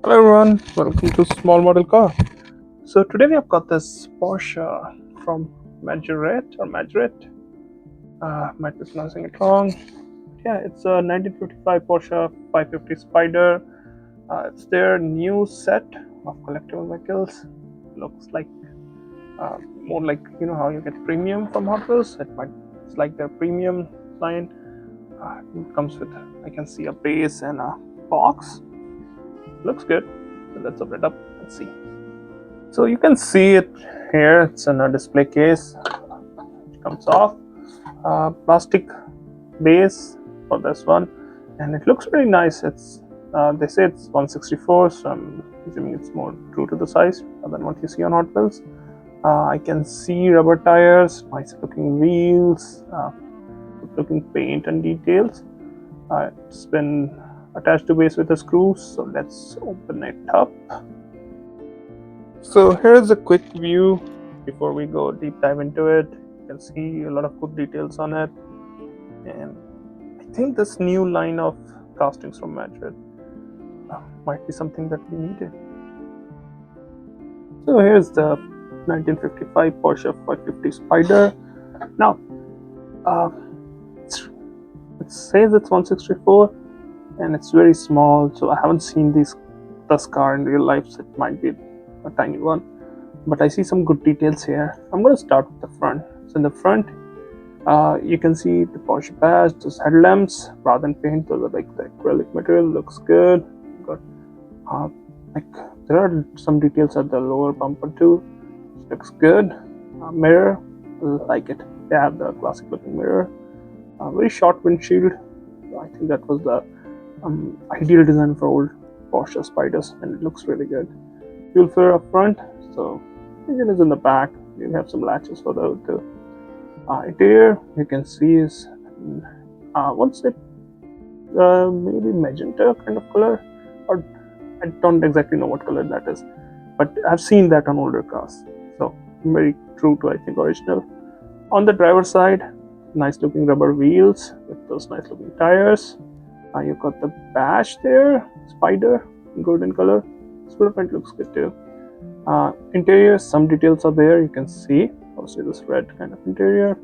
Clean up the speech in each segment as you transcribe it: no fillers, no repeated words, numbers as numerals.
Hello everyone, welcome to Small Model Car. So today we have got this Porsche from Majorette. Might be pronouncing it wrong. Yeah, it's a 1955 Porsche 550 Spyder. It's their new set of collectible vehicles. Looks like more like how you get premium from Hot Wheels. It's like their premium line. It comes with, I can see, a base and a box. Looks good. So let's open it up and see. So you can see it here. It's in a display case. It comes off. Plastic base for this one, and it looks really nice. It's they say it's 164, so I'm assuming it's more true to the size than what you see on Hot Wheels. I can see rubber tires, nice looking wheels, good looking paint and details. It's been attached to base with a screw, so let's open it up. So here's a quick view before we go deep dive into it. You can see a lot of good details on it, and I think this new line of castings from Majorette might be something that we needed. So here's the 1955 Porsche 550 Spyder. Now, it says it's 164 and it's very small, so I haven't seen this car in real life, so it might be a tiny one. But I see some good details here. I'm going to start with the front. So in the front, you can see the Porsche badge, those headlamps, rather than paint, those are like the acrylic material. Looks good. Got there are some details at the lower bumper too. Looks good. Mirror, like it. They have the classic looking mirror. Very short windshield. I think that was the ideal design for old Porsche Spyders, and it looks really good. Fuel filter up front, so engine is in the back. You have some latches for the hood too. Interior, you can see is what's it? Maybe magenta kind of color, or I don't exactly know what color that is, but I've seen that on older cars, so very true to I think original. On the driver's side, nice looking rubber wheels with those nice looking tires. You've got the badge there, Spyder, golden color. Split print looks good too. Interior, some details are there. You can see, obviously, this red kind of interior.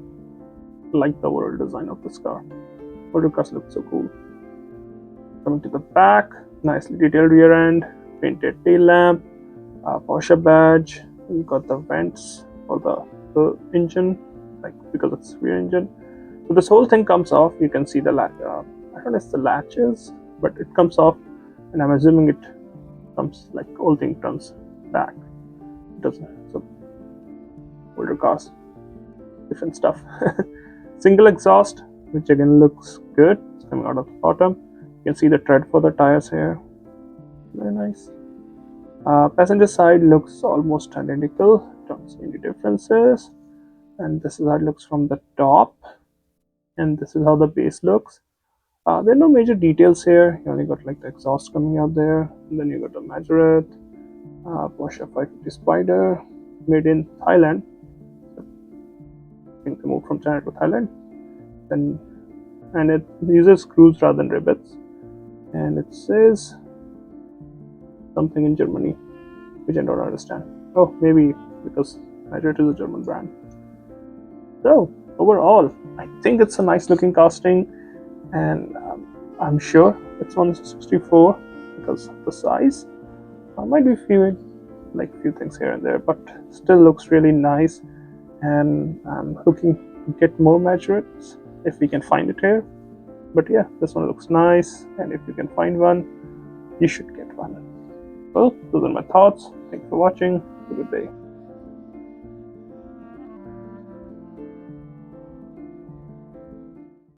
Like the overall design of this car. Older cars look so cool. Coming to the back, nicely detailed rear end, painted tail lamp, Porsche badge. You got the vents for the engine, like because it's rear engine. So this whole thing comes off. You can see the I don't know if it's the latches, but it comes off, and I'm assuming it comes like whole thing turns back. It doesn't. So older cars, different stuff. Single exhaust, which again looks good. It's coming out of the bottom. You can see the tread for the tires here. Very nice. Passenger side looks almost identical. Don't see any differences. And this is how it looks from the top. And this is how the base looks. There are no major details here. You only got like the exhaust coming out there. And then you got the Majorette, Porsche 550 Spyder, made in Thailand. I think they moved from China to Thailand. And it uses screws rather than rivets. And it says something in Germany, which I don't understand. Oh, maybe because Majorette is a German brand. So overall, I think it's a nice looking casting, and I'm sure it's 164 because of the size. Might be few things here and there, but still looks really nice. And I'm looking to get more Majorettes if we can find it here. But yeah, this one looks nice, and if you can find one, you should get one. Well, those are my thoughts. Thanks for watching. Have a good day.